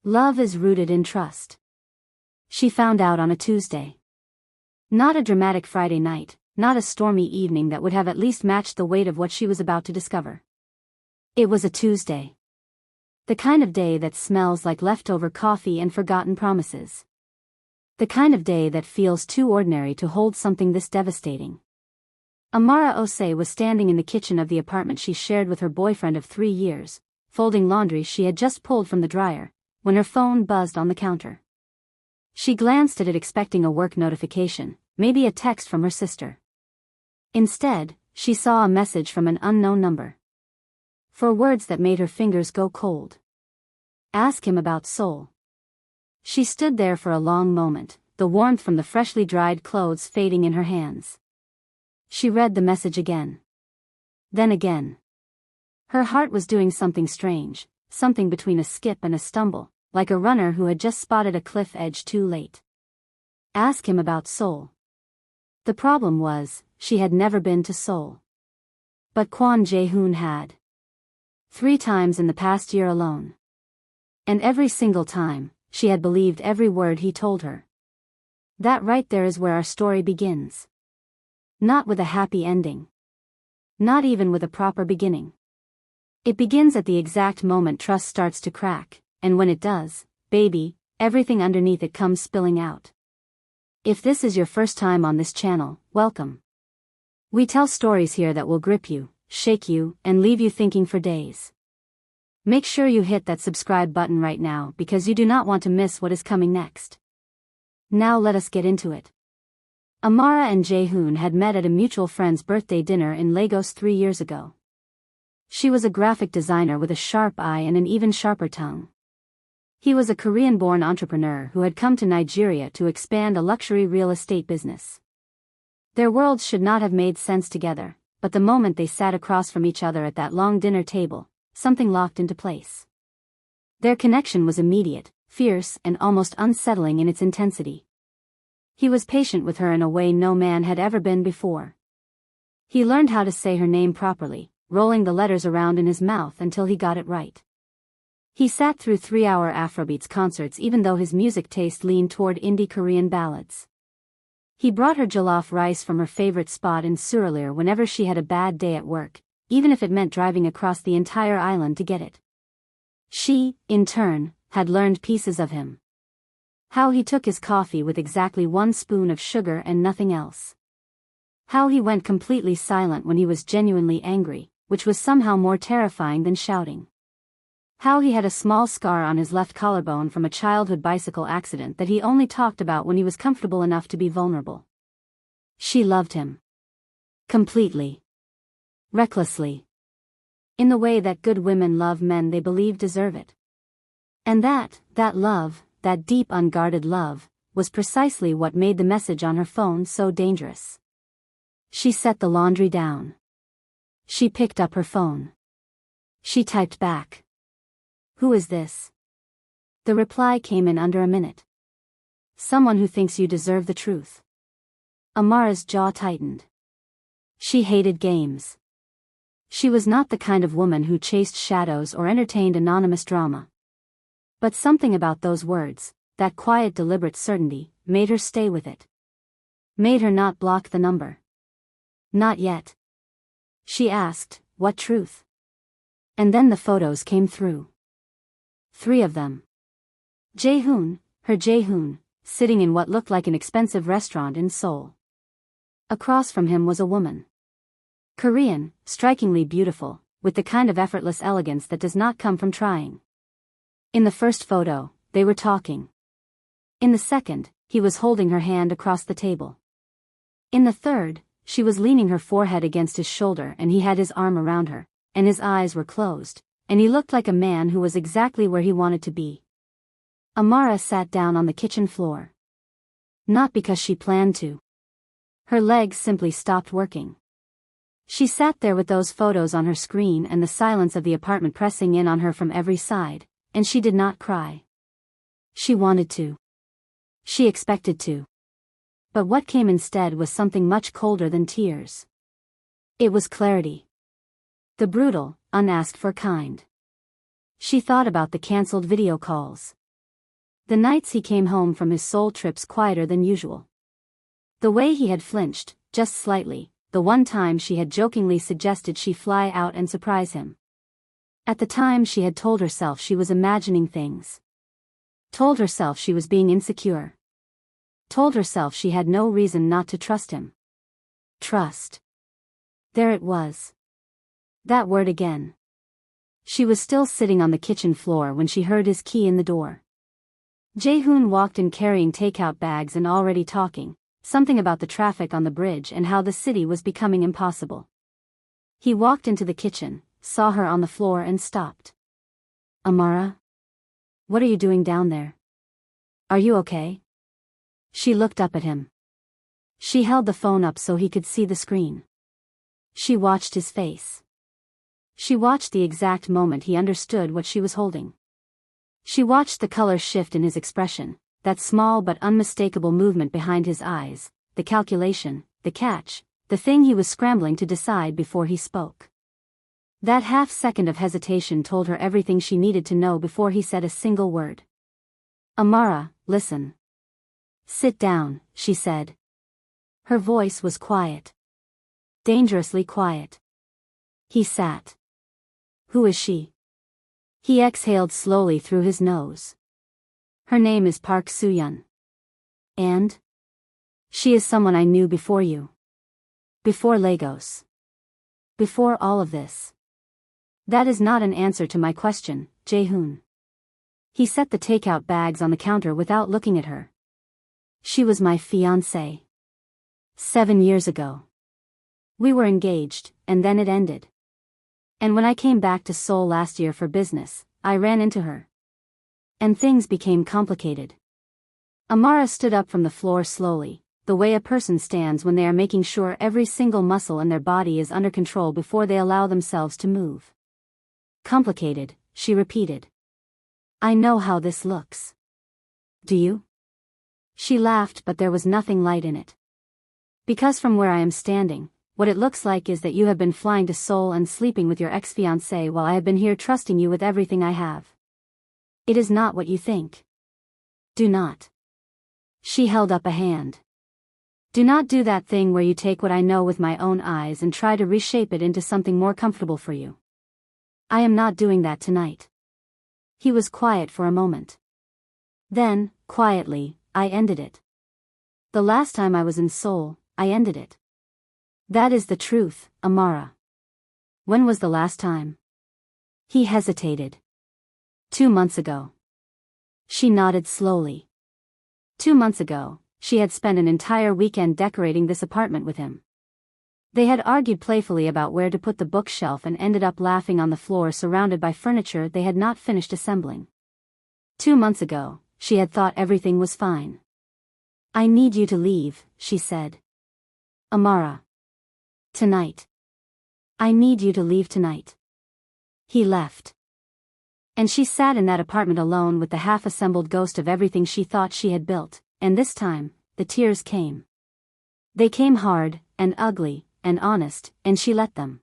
Love is rooted in trust. She found out on a Tuesday. Not a dramatic Friday night, not a stormy evening that would have at least matched the weight of what she was about to discover. It was a Tuesday. The kind of day that smells like leftover coffee and forgotten promises. The kind of day that feels too ordinary to hold something this devastating. Amara Osei was standing in the kitchen of the apartment she shared with her boyfriend of 3 years, folding laundry she had just pulled from the dryer, when her phone buzzed on the counter. She glanced at it expecting a work notification, maybe a text from her sister. Instead, she saw a message from an unknown number. 4 words that made her fingers go cold. Ask him about Seoul. She stood there for a long moment, the warmth from the freshly dried clothes fading in her hands. She read the message again. Then again. Her heart was doing something strange, something between a skip and a stumble, like a runner who had just spotted a cliff edge too late. Ask him about Seoul. The problem was, she had never been to Seoul. But Kwon Jae-hoon had. 3 times in the past year alone. And every single time, she had believed every word he told her. That right there is where our story begins. Not with a happy ending. Not even with a proper beginning. It begins at the exact moment trust starts to crack, and when it does, baby, everything underneath it comes spilling out. If this is your first time on this channel, welcome. We tell stories here that will grip you, shake you, and leave you thinking for days. Make sure you hit that subscribe button right now because you do not want to miss what is coming next. Now let us get into it. Amara and Jae-hoon had met at a mutual friend's birthday dinner in Lagos 3 years ago. She was a graphic designer with a sharp eye and an even sharper tongue. He was a Korean-born entrepreneur who had come to Nigeria to expand a luxury real estate business. Their worlds should not have made sense together, but the moment they sat across from each other at that long dinner table, something locked into place. Their connection was immediate, fierce, and almost unsettling in its intensity. He was patient with her in a way no man had ever been before. He learned how to say her name properly, rolling the letters around in his mouth until he got it right. He sat through 3-hour Afrobeats concerts even though his music taste leaned toward indie Korean ballads. He brought her jollof rice from her favorite spot in Surulere whenever she had a bad day at work, even if it meant driving across the entire island to get it. She, in turn, had learned pieces of him. How he took his coffee with exactly 1 spoon of sugar and nothing else. How he went completely silent when he was genuinely angry, which was somehow more terrifying than shouting. How he had a small scar on his left collarbone from a childhood bicycle accident that he only talked about when he was comfortable enough to be vulnerable. She loved him. Completely. Recklessly. In the way that good women love men they believe deserve it. And that love, that deep unguarded love, was precisely what made the message on her phone so dangerous. She set the laundry down. She picked up her phone. She typed back. Who is this? The reply came in under a minute. Someone who thinks you deserve the truth. Amara's jaw tightened. She hated games. She was not the kind of woman who chased shadows or entertained anonymous drama. But something about those words, that quiet deliberate certainty, made her stay with it. Made her not block the number. Not yet. She asked, what truth? And then the photos came through. 3 of them. Jae-hoon, her Jae-hoon, sitting in what looked like an expensive restaurant in Seoul. Across from him was a woman. Korean, strikingly beautiful, with the kind of effortless elegance that does not come from trying. In the first photo, they were talking. In the second, he was holding her hand across the table. In the third, she was leaning her forehead against his shoulder and he had his arm around her, and his eyes were closed, and he looked like a man who was exactly where he wanted to be. Amara sat down on the kitchen floor. Not because she planned to. Her legs simply stopped working. She sat there with those photos on her screen and the silence of the apartment pressing in on her from every side, and she did not cry. She wanted to. She expected to. But what came instead was something much colder than tears. It was clarity. The brutal, unasked for kind. She thought about the cancelled video calls. The nights he came home from his Seoul trips quieter than usual. The way he had flinched, just slightly, the one time she had jokingly suggested she fly out and surprise him. At the time she had told herself she was imagining things. Told herself she was being insecure. Told herself she had no reason not to trust him. Trust. There it was. That word again. She was still sitting on the kitchen floor when she heard his key in the door. Jae-hoon walked in carrying takeout bags and already talking, something about the traffic on the bridge and how the city was becoming impossible. He walked into the kitchen, saw her on the floor and stopped. Amara? What are you doing down there? Are you okay? She looked up at him. She held the phone up so he could see the screen. She watched his face. She watched the exact moment he understood what she was holding. She watched the color shift in his expression, that small but unmistakable movement behind his eyes, the calculation, the catch, the thing he was scrambling to decide before he spoke. That half-second of hesitation told her everything she needed to know before he said a single word. Amara, listen. Sit down, she said. Her voice was quiet. Dangerously quiet. He sat. Who is she? He exhaled slowly through his nose. Her name is Park Soo-yeon. And? She is someone I knew before you. Before Lagos. Before all of this. That is not an answer to my question, Jae-hoon. He set the takeout bags on the counter without looking at her. She was my fiancée. 7 years ago. We were engaged, and then it ended. And when I came back to Seoul last year for business, I ran into her. And things became complicated. Amara stood up from the floor slowly, the way a person stands when they are making sure every single muscle in their body is under control before they allow themselves to move. Complicated, she repeated. I know how this looks. Do you? She laughed, but there was nothing light in it. Because from where I am standing, what it looks like is that you have been flying to Seoul and sleeping with your ex-fiancé while I have been here trusting you with everything I have. It is not what you think. Do not. She held up a hand. Do not do that thing where you take what I know with my own eyes and try to reshape it into something more comfortable for you. I am not doing that tonight. He was quiet for a moment. Then, quietly, I ended it. The last time I was in Seoul, I ended it. That is the truth, Amara. When was the last time? He hesitated. 2 months ago. She nodded slowly. 2 months ago, she had spent an entire weekend decorating this apartment with him. They had argued playfully about where to put the bookshelf and ended up laughing on the floor surrounded by furniture they had not finished assembling. 2 months ago, she had thought everything was fine. I need you to leave, she said. Amara. Tonight. I need you to leave tonight. He left. And she sat in that apartment alone with the half-assembled ghost of everything she thought she had built, and this time, the tears came. They came hard, and ugly, and honest, and she let them.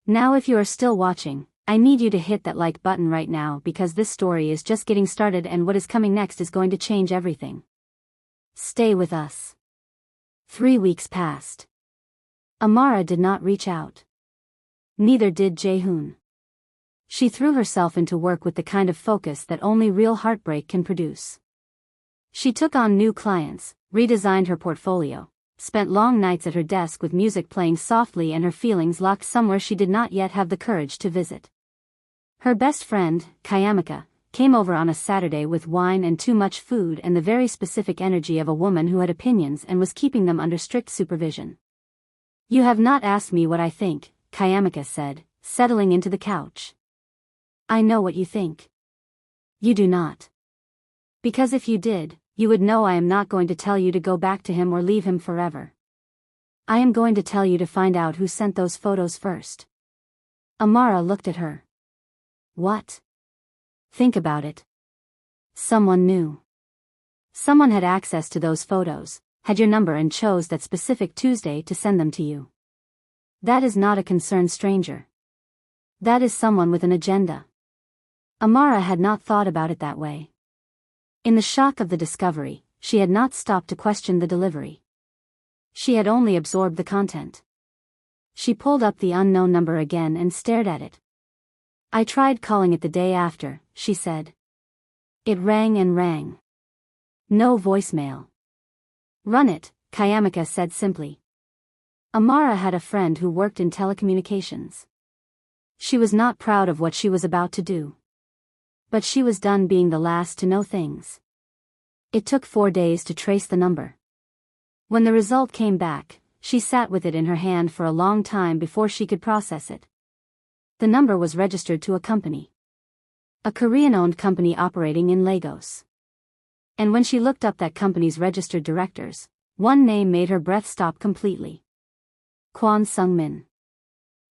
Now if you are still watching, I need you to hit that like button right now because this story is just getting started and what is coming next is going to change everything. Stay with us. 3 weeks passed. Amara did not reach out. Neither did Jae-hoon. She threw herself into work with the kind of focus that only real heartbreak can produce. She took on new clients, redesigned her portfolio, spent long nights at her desk with music playing softly and her feelings locked somewhere she did not yet have the courage to visit. Her best friend, Kayamika, came over on a Saturday with wine and too much food and the very specific energy of a woman who had opinions and was keeping them under strict supervision. You have not asked me what I think, Kayamika said, settling into the couch. I know what you think. You do not. Because if you did, you would know I am not going to tell you to go back to him or leave him forever. I am going to tell you to find out who sent those photos first. Amara looked at her. What? Think about it. Someone knew. Someone had access to those photos, had your number and chose that specific Tuesday to send them to you. That is not a concerned stranger. That is someone with an agenda. Amara had not thought about it that way. In the shock of the discovery, she had not stopped to question the delivery. She had only absorbed the content. She pulled up the unknown number again and stared at it. I tried calling it the day after, she said. It rang and rang. No voicemail. Run it, Kayamika said simply. Amara had a friend who worked in telecommunications. She was not proud of what she was about to do. But she was done being the last to know things. It took 4 days to trace the number. When the result came back, she sat with it in her hand for a long time before she could process it. The number was registered to a company. A Korean-owned company operating in Lagos. And when she looked up that company's registered directors, one name made her breath stop completely. Kwon Sung-min.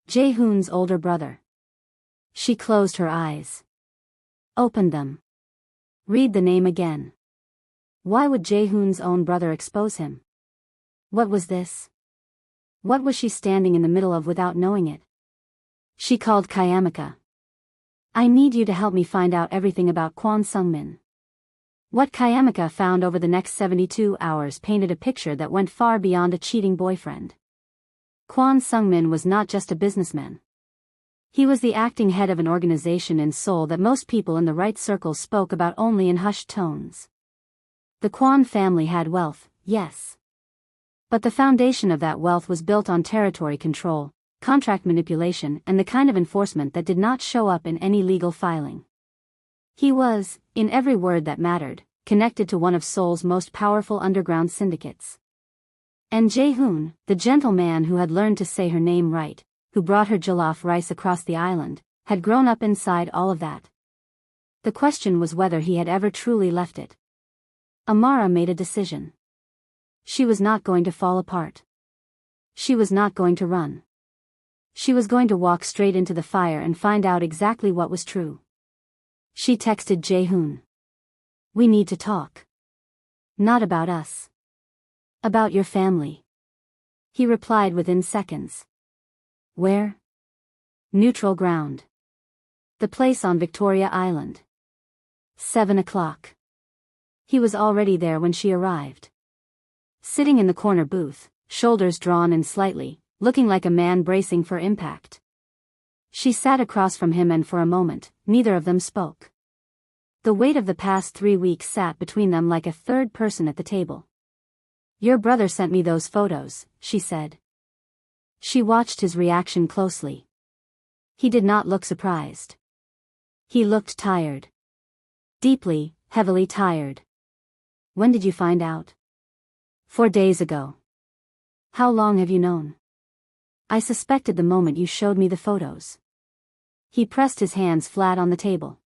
Jae-hoon's older brother. She closed her eyes. Opened them. Read the name again. Why would Jae-hoon's own brother expose him? What was this? What was she standing in the middle of without knowing it? She called Kayamika. I need you to help me find out everything about Kwon Sung-min. What Kayamika found over the next 72 hours painted a picture that went far beyond a cheating boyfriend. Kwon Sung-min was not just a businessman. He was the acting head of an organization in Seoul that most people in the right circles spoke about only in hushed tones. The Kwon family had wealth, yes. But the foundation of that wealth was built on territory control, contract manipulation, and the kind of enforcement that did not show up in any legal filing. He was, in every word that mattered, connected to one of Seoul's most powerful underground syndicates. And Jae-hoon, the gentleman who had learned to say her name right, who brought her jollof rice across the island, had grown up inside all of that. The question was whether he had ever truly left it. Amara made a decision. She was not going to fall apart. She was not going to run. She was going to walk straight into the fire and find out exactly what was true. She texted Jae-hoon. We need to talk. Not about us. About your family. He replied within seconds. Where? Neutral ground. The place on Victoria Island. 7 o'clock. He was already there when she arrived. Sitting in the corner booth, shoulders drawn in slightly, looking like a man bracing for impact. She sat across from him and for a moment, neither of them spoke. The weight of the past 3 weeks sat between them like a third person at the table. Your brother sent me those photos, she said. She watched his reaction closely. He did not look surprised. He looked tired. Deeply, heavily tired. When did you find out? 4 days ago. How long have you known? I suspected the moment you showed me the photos. He pressed his hands flat on the table.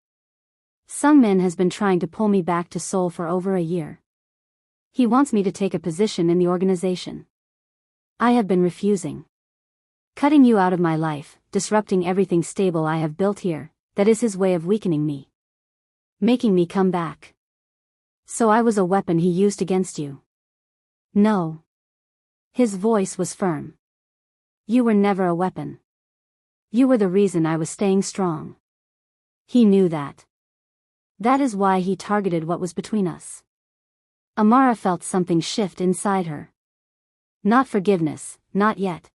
Sung-min has been trying to pull me back to Seoul for over a year. He wants me to take a position in the organization. I have been refusing. Cutting you out of my life, disrupting everything stable I have built here, that is his way of weakening me. Making me come back. So I was a weapon he used against you. No. His voice was firm. You were never a weapon. You were the reason I was staying strong. He knew that. That is why he targeted what was between us. Amara felt something shift inside her. Not forgiveness, not yet.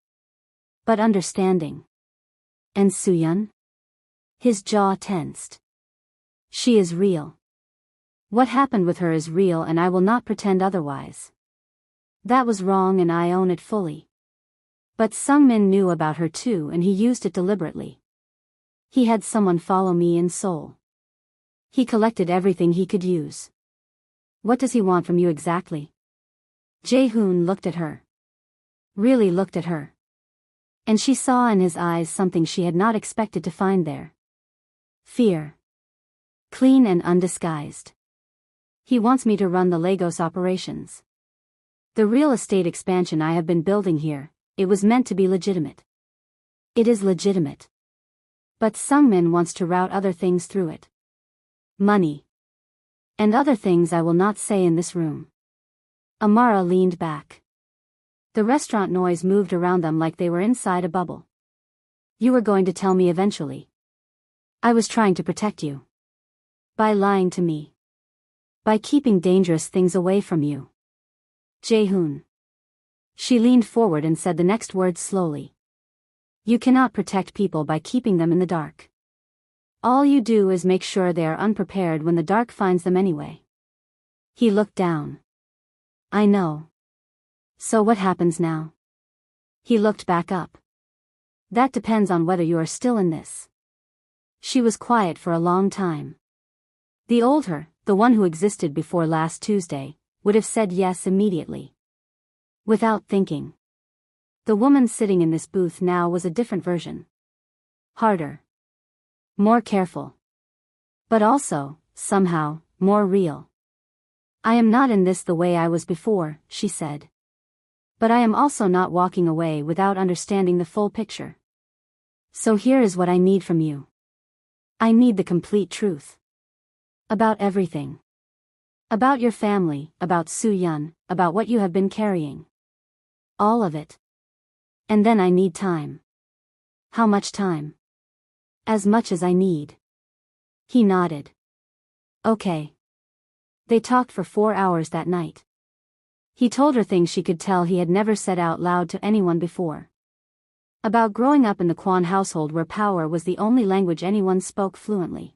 But understanding. And Soo-yeon? His jaw tensed. She is real. What happened with her is real and I will not pretend otherwise. That was wrong and I own it fully. But Sung-min knew about her too and he used it deliberately. He had someone follow me in Seoul. He collected everything he could use. What does he want from you exactly? Jae-hoon looked at her. Really looked at her. And she saw in his eyes something she had not expected to find there. Fear. Clean and undisguised. He wants me to run the Lagos operations. The real estate expansion I have been building here, it was meant to be legitimate. It is legitimate. But Sung-min wants to route other things through it. Money. And other things I will not say in this room. Amara leaned back. The restaurant noise moved around them like they were inside a bubble. You were going to tell me eventually. I was trying to protect you. By lying to me. By keeping dangerous things away from you. Jae-hoon. She leaned forward and said the next words slowly. You cannot protect people by keeping them in the dark. All you do is make sure they are unprepared when the dark finds them anyway. He looked down. I know. So what happens now? He looked back up. That depends on whether you are still in this. She was quiet for a long time. The old her, the one who existed before last Tuesday, would have said yes immediately. Without thinking. The woman sitting in this booth now was a different version. Harder. More careful. But also, somehow, more real. I am not in this the way I was before, she said. But I am also not walking away without understanding the full picture. So here is what I need from you. I need the complete truth. About everything. About your family, about Soo-yeon, about what you have been carrying. All of it. And then I need time. How much time? As much as I need. He nodded. Okay. They talked for 4 hours that night. He told her things she could tell he had never said out loud to anyone before. About growing up in the Kwon household where power was the only language anyone spoke fluently.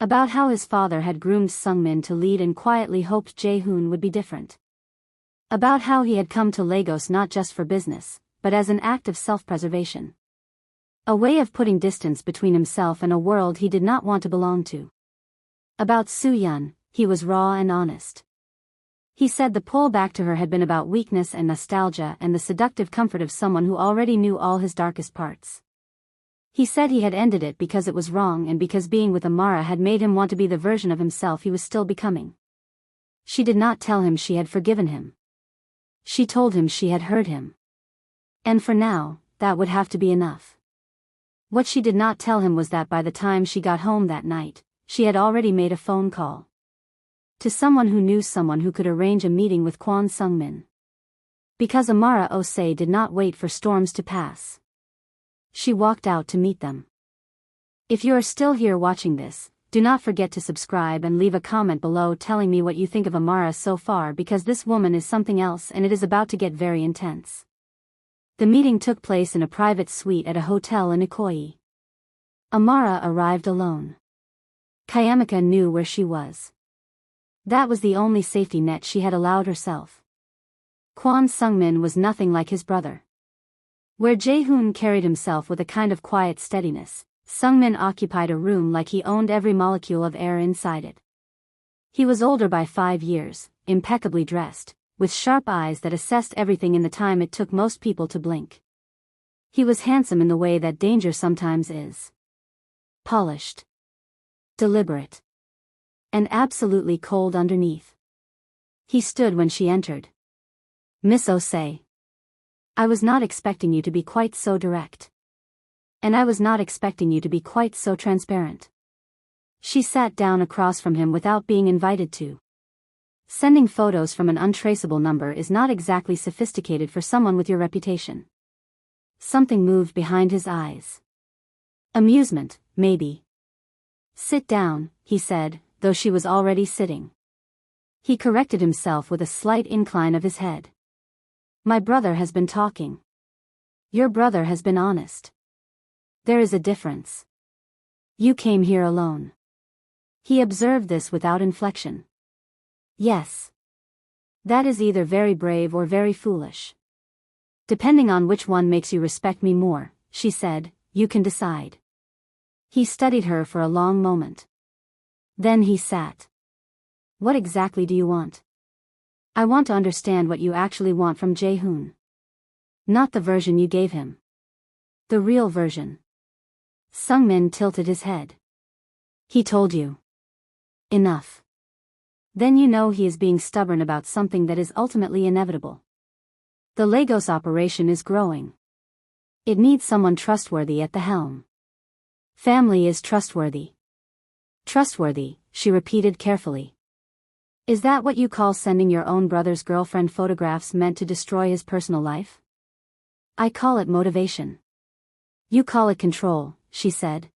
About how his father had groomed Sung-min to lead and quietly hoped Jae-hoon would be different. About how he had come to Lagos not just for business, but as an act of self-preservation. A way of putting distance between himself and a world he did not want to belong to. About Soo-yeon, he was raw and honest. He said the pull back to her had been about weakness and nostalgia and the seductive comfort of someone who already knew all his darkest parts. He said he had ended it because it was wrong and because being with Amara had made him want to be the version of himself he was still becoming. She did not tell him she had forgiven him. She told him she had hurt him. And for now, that would have to be enough. What she did not tell him was that by the time she got home that night, she had already made a phone call. To someone who knew someone who could arrange a meeting with Kwon Sung-min. Because Amara Osei did not wait for storms to pass. She walked out to meet them. If you are still here watching this, do not forget to subscribe and leave a comment below telling me what you think of Amara so far because this woman is something else and it is about to get very intense. The meeting took place in a private suite at a hotel in Ikoyi. Amara arrived alone. Kayamika knew where she was. That was the only safety net she had allowed herself. Kwon Sung-min was nothing like his brother. Where Jae-hoon carried himself with a kind of quiet steadiness, Sung-min occupied a room like he owned every molecule of air inside it. He was older by 5 years, impeccably dressed, with sharp eyes that assessed everything in the time it took most people to blink. He was handsome in the way that danger sometimes is. Polished. Deliberate. And absolutely cold underneath. He stood when she entered. Miss Osei. I was not expecting you to be quite so direct. And I was not expecting you to be quite so transparent. She sat down across from him without being invited to. Sending photos from an untraceable number is not exactly sophisticated for someone with your reputation. Something moved behind his eyes. Amusement, maybe. Sit down, he said, though she was already sitting. He corrected himself with a slight incline of his head. My brother has been talking. Your brother has been honest. There is a difference. You came here alone. He observed this without inflection. Yes. That is either very brave or very foolish. Depending on which one makes you respect me more, she said, you can decide. He studied her for a long moment. Then he sat. What exactly do you want? I want to understand what you actually want from Jae-hoon. Not the version you gave him. The real version. Sung-min tilted his head. He told you. Enough. Then you know he is being stubborn about something that is ultimately inevitable. The Lagos operation is growing. It needs someone trustworthy at the helm. Family is trustworthy. Trustworthy, she repeated carefully. Is that what you call sending your own brother's girlfriend photographs meant to destroy his personal life? I call it motivation. You call it control, she said.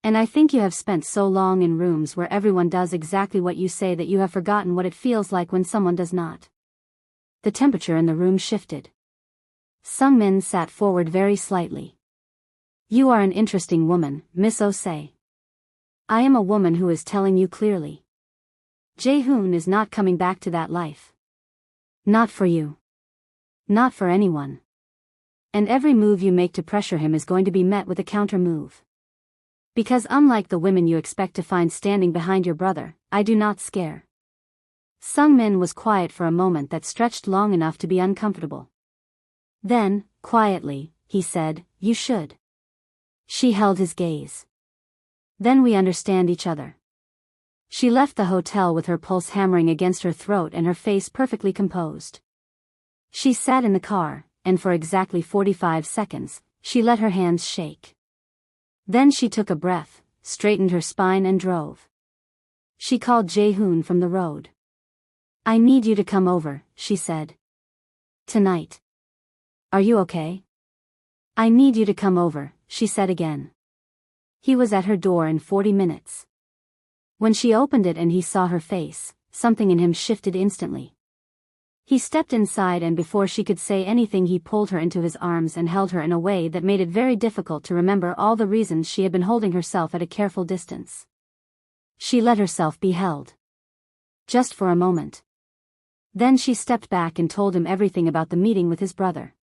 And I think you have spent so long in rooms where everyone does exactly what you say that you have forgotten what it feels like when someone does not. The temperature in the room shifted. Sung-min sat forward very slightly. You are an interesting woman, Miss Osei. I am a woman who is telling you clearly. Jae-hoon is not coming back to that life. Not for you. Not for anyone. And every move you make to pressure him is going to be met with a counter move. Because unlike the women you expect to find standing behind your brother, I do not scare. Sung-min was quiet for a moment that stretched long enough to be uncomfortable. Then, quietly, he said, you should. She held his gaze. Then we understand each other. She left the hotel with her pulse hammering against her throat and her face perfectly composed. She sat in the car, and for exactly 45 seconds, she let her hands shake. Then she took a breath, straightened her spine and drove. She called Jae-hoon from the road. I need you to come over, she said. Tonight. Are you okay? I need you to come over, she said again. He was at her door in 40 minutes. When she opened it and he saw her face, something in him shifted instantly. He stepped inside and before she could say anything he pulled her into his arms and held her in a way that made it very difficult to remember all the reasons she had been holding herself at a careful distance. She let herself be held. Just for a moment. Then she stepped back and told him everything about the meeting with his brother.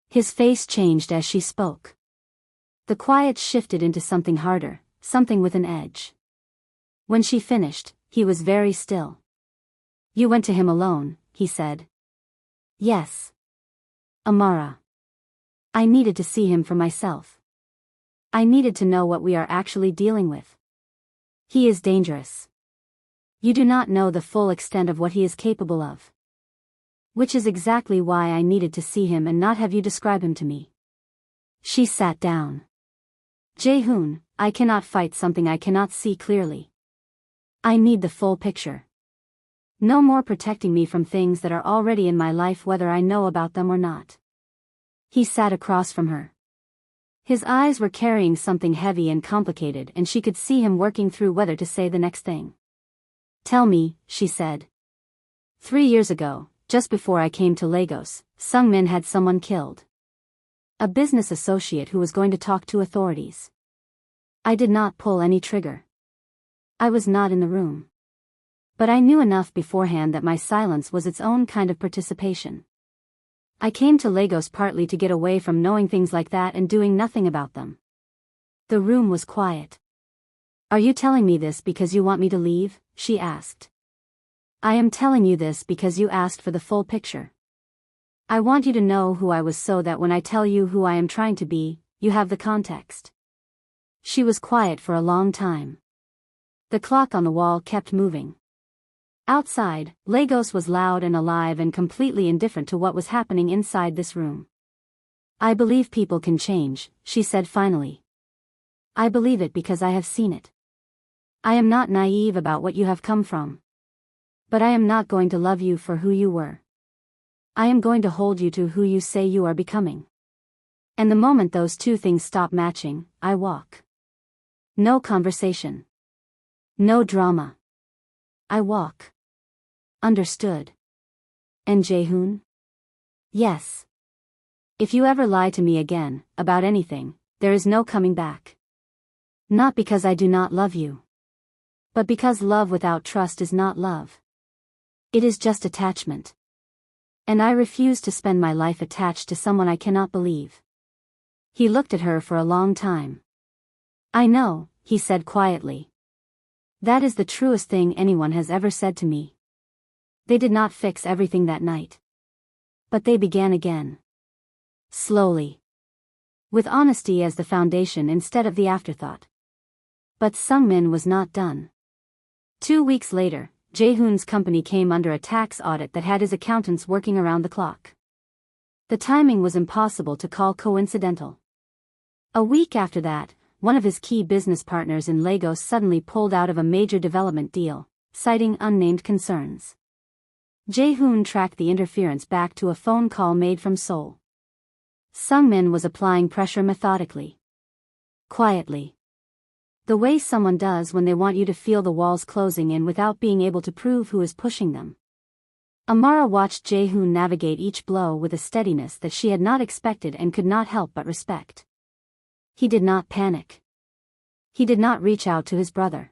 His face changed as she spoke. The quiet shifted into something harder, something with an edge. When she finished, he was very still. You went to him alone, he said. Yes. Amara. I needed to see him for myself. I needed to know what we are actually dealing with. He is dangerous. You do not know the full extent of what he is capable of. Which is exactly why I needed to see him and not have you describe him to me. She sat down. Jae-hoon, I cannot fight something I cannot see clearly. I need the full picture. No more protecting me from things that are already in my life whether I know about them or not. He sat across from her. His eyes were carrying something heavy and complicated and she could see him working through whether to say the next thing. Tell me, she said. 3 years ago, just before I came to Lagos, Sung-min had someone killed. A business associate who was going to talk to authorities. I did not pull any trigger. I was not in the room. But I knew enough beforehand that my silence was its own kind of participation. I came to Lagos partly to get away from knowing things like that and doing nothing about them. The room was quiet. Are you telling me this because you want me to leave? She asked. I am telling you this because you asked for the full picture. I want you to know who I was so that when I tell you who I am trying to be, you have the context. She was quiet for a long time. The clock on the wall kept moving. Outside, Lagos was loud and alive and completely indifferent to what was happening inside this room. I believe people can change, she said finally. I believe it because I have seen it. I am not naive about what you have come from. But I am not going to love you for who you were. I am going to hold you to who you say you are becoming. And the moment those two things stop matching, I walk. No conversation. No drama. I walk. Understood. And Jae-hoon? Yes. If you ever lie to me again, about anything, there is no coming back. Not because I do not love you. But because love without trust is not love. It is just attachment. And I refuse to spend my life attached to someone I cannot believe. He looked at her for a long time. I know, he said quietly. That is the truest thing anyone has ever said to me. They did not fix everything that night. But they began again. Slowly. With honesty as the foundation instead of the afterthought. But Sung-min was not done. 2 weeks later, Jae-hoon's company came under a tax audit that had his accountants working around the clock. The timing was impossible to call coincidental. A week after that, one of his key business partners in Lagos suddenly pulled out of a major development deal, citing unnamed concerns. Jae-hoon tracked the interference back to a phone call made from Seoul. Sung-min was applying pressure methodically. Quietly. The way someone does when they want you to feel the walls closing in without being able to prove who is pushing them. Amara watched Jae-hoon navigate each blow with a steadiness that she had not expected and could not help but respect. He did not panic. He did not reach out to his brother.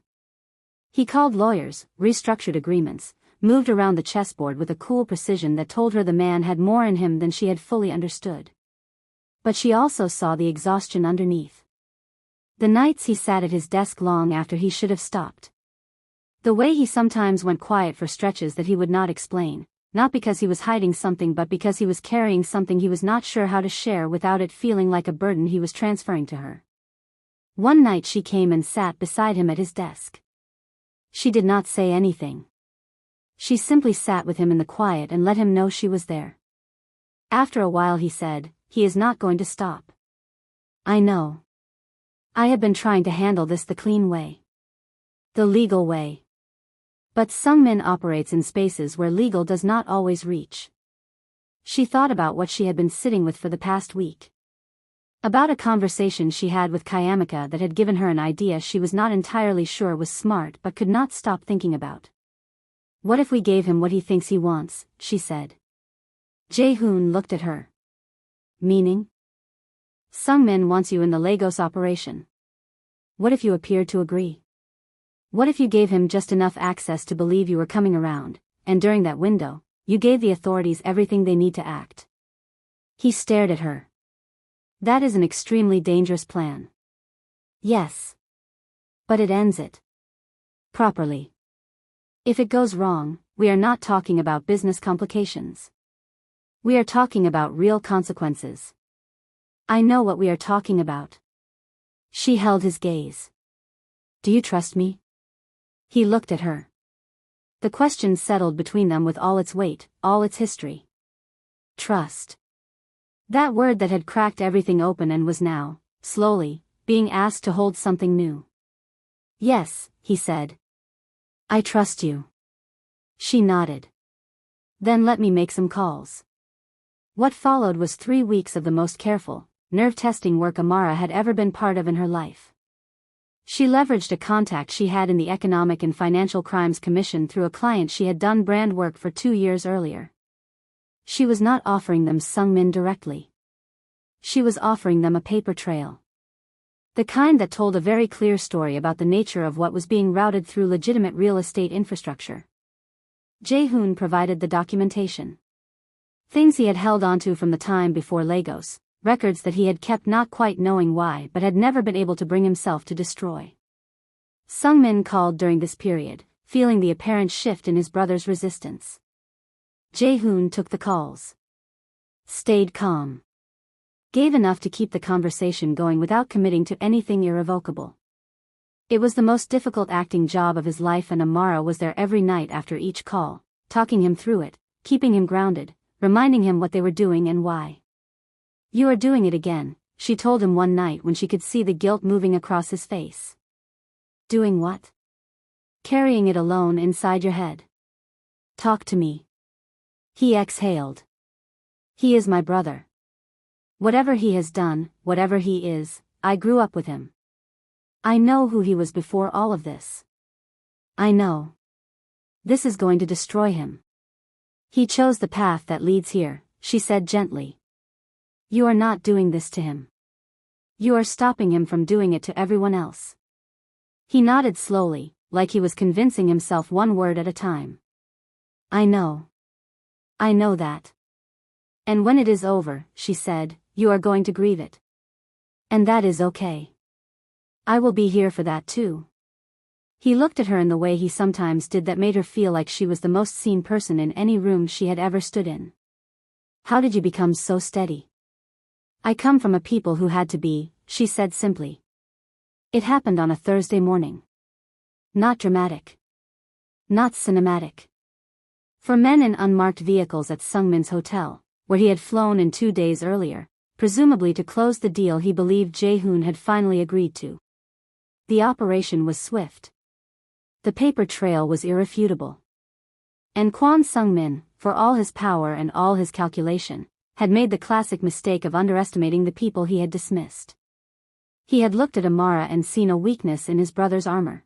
He called lawyers, restructured agreements, moved around the chessboard with a cool precision that told her the man had more in him than she had fully understood. But she also saw the exhaustion underneath. The nights he sat at his desk long after he should have stopped. The way he sometimes went quiet for stretches that he would not explain, not because he was hiding something but because he was carrying something he was not sure how to share without it feeling like a burden he was transferring to her. One night she came and sat beside him at his desk. She did not say anything. She simply sat with him in the quiet and let him know she was there. After a while he said, "He is not going to stop. I know. I have been trying to handle this the clean way. The legal way. But Sung-min operates in spaces where legal does not always reach." She thought about what she had been sitting with for the past week. About a conversation she had with Kayamika that had given her an idea she was not entirely sure was smart but could not stop thinking about. "What if we gave him what he thinks he wants?" she said. Jae-hoon looked at her. "Meaning?" "Sung-min wants you in the Lagos operation. What if you appeared to agree? What if you gave him just enough access to believe you were coming around, and during that window, you gave the authorities everything they need to act?" He stared at her. "That is an extremely dangerous plan." "Yes. But it ends it. Properly. If it goes wrong, we are not talking about business complications. We are talking about real consequences. I know what we are talking about." She held his gaze. "Do you trust me?" He looked at her. The question settled between them with all its weight, all its history. Trust. That word that had cracked everything open and was now, slowly, being asked to hold something new. "Yes," he said. "I trust you." She nodded. "Then let me make some calls." What followed was 3 weeks of the most careful, nerve-testing work Amara had ever been part of in her life. She leveraged a contact she had in the Economic and Financial Crimes Commission through a client she had done brand work for 2 years earlier. She was not offering them Sung-min directly. She was offering them a paper trail. The kind that told a very clear story about the nature of what was being routed through legitimate real estate infrastructure. Jae-hoon provided the documentation. Things he had held onto from the time before Lagos, records that he had kept not quite knowing why but had never been able to bring himself to destroy. Sung-min called during this period, feeling the apparent shift in his brother's resistance. Jae-hoon took the calls. Stayed calm. Gave enough to keep the conversation going without committing to anything irrevocable. It was the most difficult acting job of his life, and Amara was there every night after each call, talking him through it, keeping him grounded, reminding him what they were doing and why. "You are doing it again," she told him one night when she could see the guilt moving across his face. "Doing what?" "Carrying it alone inside your head. Talk to me." He exhaled. "He is my brother. Whatever he has done, whatever he is, I grew up with him. I know who he was before all of this. I know. This is going to destroy him. He chose the path that leads here," she said gently. "You are not doing this to him. You are stopping him from doing it to everyone else." He nodded slowly, like he was convincing himself one word at a time. "I know. I know that. And when it is over," she said, "you are going to grieve it. And that is okay. I will be here for that too." He looked at her in the way he sometimes did that made her feel like she was the most seen person in any room she had ever stood in. "How did you become so steady?" "I come from a people who had to be," she said simply. "It happened on a Thursday morning. Not dramatic. Not cinematic. For men in unmarked vehicles at Sung-min's hotel, where he had flown in 2 days earlier, presumably to close the deal he believed Jae-hoon had finally agreed to. The operation was swift. The paper trail was irrefutable. And Kwon Sung-min, for all his power and all his calculation, had made the classic mistake of underestimating the people he had dismissed. He had looked at Amara and seen a weakness in his brother's armor.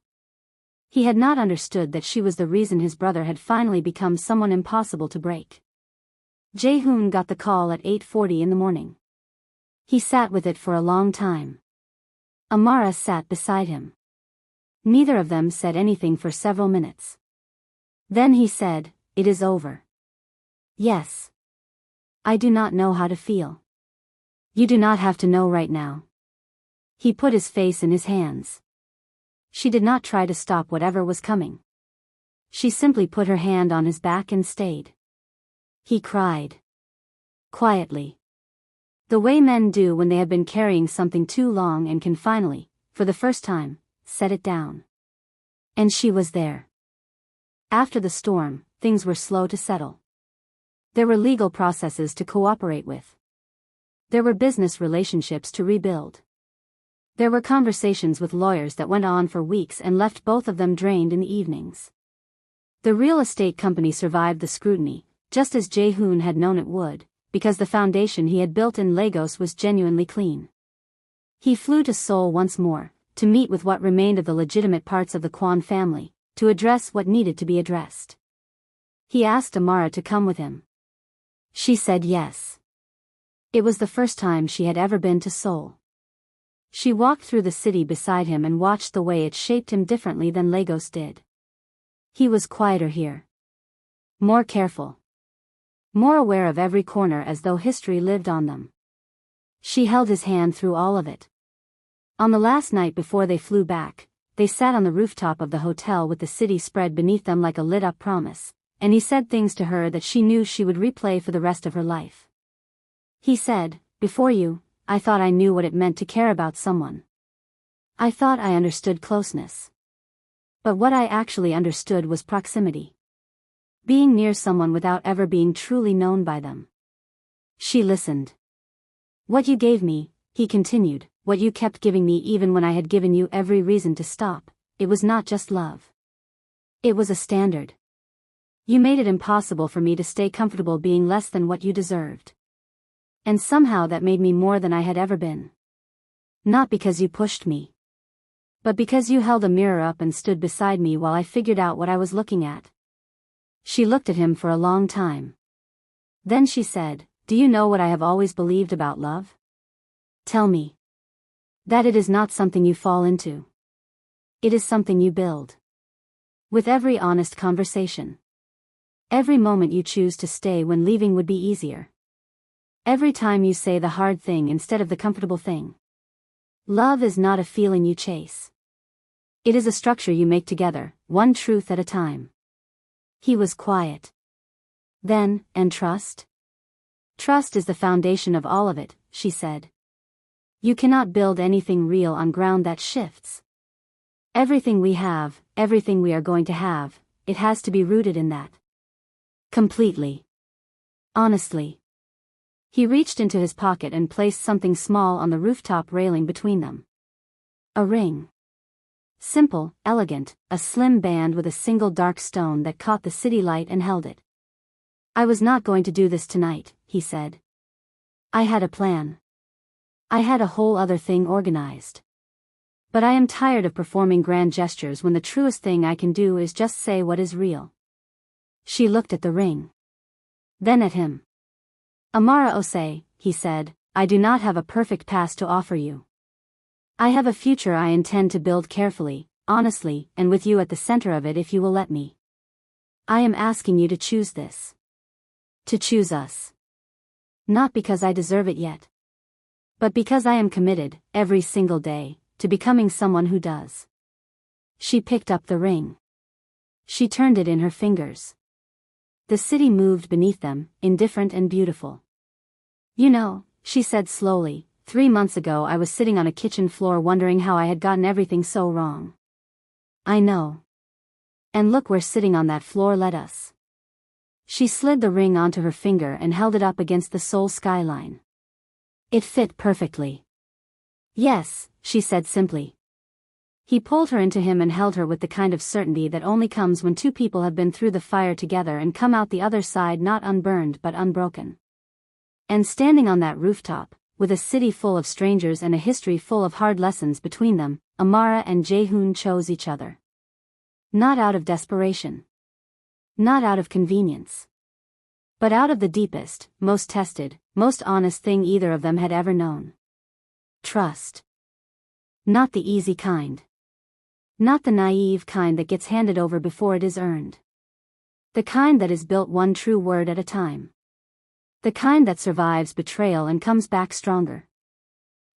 He had not understood that she was the reason his brother had finally become someone impossible to break. Jae-hoon got the call at 8:40 in the morning. He sat with it for a long time. Amara sat beside him. Neither of them said anything for several minutes. Then he said, "It is over." "Yes. I do not know how to feel." "You do not have to know right now." He put his face in his hands. She did not try to stop whatever was coming. She simply put her hand on his back and stayed. He cried. Quietly. The way men do when they have been carrying something too long and can finally, for the first time, set it down. And she was there. After the storm, things were slow to settle. There were legal processes to cooperate with. There were business relationships to rebuild. There were conversations with lawyers that went on for weeks and left both of them drained in the evenings. The real estate company survived the scrutiny, just as Jae-hoon had known it would, because the foundation he had built in Lagos was genuinely clean. He flew to Seoul once more, to meet with what remained of the legitimate parts of the Kwon family, to address what needed to be addressed. He asked Amara to come with him. She said yes. It was the first time she had ever been to Seoul. She walked through the city beside him and watched the way it shaped him differently than Lagos did. He was quieter here. More careful. More aware of every corner as though history lived on them. She held his hand through all of it. On the last night before they flew back, they sat on the rooftop of the hotel with the city spread beneath them like a lit-up promise, and he said things to her that she knew she would replay for the rest of her life. He said, "Before you, I thought I knew what it meant to care about someone. I thought I understood closeness. But what I actually understood was proximity. Being near someone without ever being truly known by them." She listened. "What you gave me," he continued, "what you kept giving me even when I had given you every reason to stop, it was not just love. It was a standard. You made it impossible for me to stay comfortable being less than what you deserved. And somehow that made me more than I had ever been. Not because you pushed me. But because you held a mirror up and stood beside me while I figured out what I was looking at." She looked at him for a long time. Then she said, "Do you know what I have always believed about love? Tell me. That it is not something you fall into. It is something you build. With every honest conversation. Every moment you choose to stay when leaving would be easier. Every time you say the hard thing instead of the comfortable thing. Love is not a feeling you chase. It is a structure you make together, one truth at a time." He was quiet. Then, "And trust? Trust is the foundation of all of it," she said. "You cannot build anything real on ground that shifts. Everything we have, everything we are going to have, it has to be rooted in that. Completely. Honestly." He reached into his pocket and placed something small on the rooftop railing between them. A ring. Simple, elegant, a slim band with a single dark stone that caught the city light and held it. "I was not going to do this tonight," he said. "I had a plan. I had a whole other thing organized. But I am tired of performing grand gestures when the truest thing I can do is just say what is real." She looked at the ring. Then at him. "Amara Osei," he said, "I do not have a perfect past to offer you. I have a future I intend to build carefully, honestly, and with you at the center of it if you will let me. I am asking you to choose this. To choose us. Not because I deserve it yet. But because I am committed, every single day, to becoming someone who does." She picked up the ring. She turned it in her fingers. The city moved beneath them, indifferent and beautiful. "You know," she said slowly, 3 months ago I was sitting on a kitchen floor wondering how I had gotten everything so wrong. I know. And look where sitting on that floor led us." She slid the ring onto her finger and held it up against the Seoul skyline. It fit perfectly. "Yes," she said simply. He pulled her into him and held her with the kind of certainty that only comes when two people have been through the fire together and come out the other side not unburned but unbroken. And standing on that rooftop, with a city full of strangers and a history full of hard lessons between them, Amara and Jae-hoon chose each other. Not out of desperation. Not out of convenience. But out of the deepest, most tested, most honest thing either of them had ever known. Trust. Not the easy kind. Not the naive kind that gets handed over before it is earned. The kind that is built one true word at a time. The kind that survives betrayal and comes back stronger.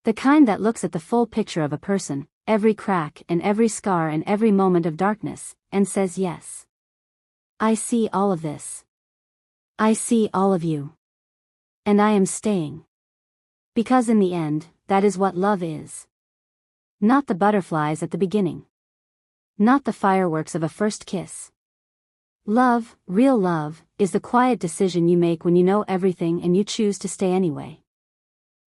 The kind that looks at the full picture of a person, every crack and every scar and every moment of darkness, and says yes. I see all of this. I see all of you. And I am staying. Because in the end, that is what love is. Not the butterflies at the beginning. Not the fireworks of a first kiss. Love, real love, is the quiet decision you make when you know everything and you choose to stay anyway.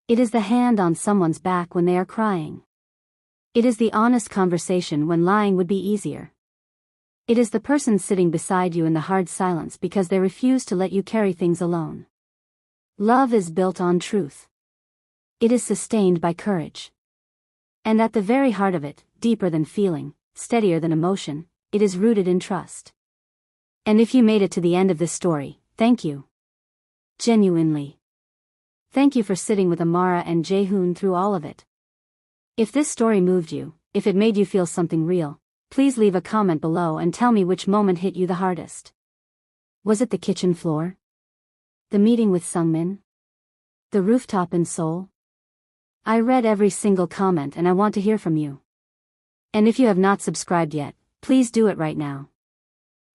It is the hand on someone's back when they are crying. It is the honest conversation when lying would be easier. It is the person sitting beside you in the hard silence because they refuse to let you carry things alone. Love is built on truth. It is sustained by courage. And at the very heart of it, deeper than feeling, steadier than emotion, it is rooted in trust. And if you made it to the end of this story, thank you. Genuinely. Thank you for sitting with Amara and Jae-hoon through all of it. If this story moved you, if it made you feel something real, please leave a comment below and tell me which moment hit you the hardest. Was it the kitchen floor? The meeting with Sung-min? The rooftop in Seoul? I read every single comment and I want to hear from you. And if you have not subscribed yet, please do it right now.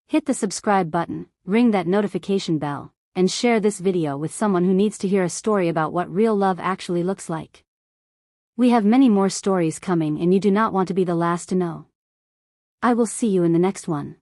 Hit the subscribe button, ring that notification bell, and share this video with someone who needs to hear a story about what real love actually looks like. We have many more stories coming and you do not want to be the last to know. I will see you in the next one.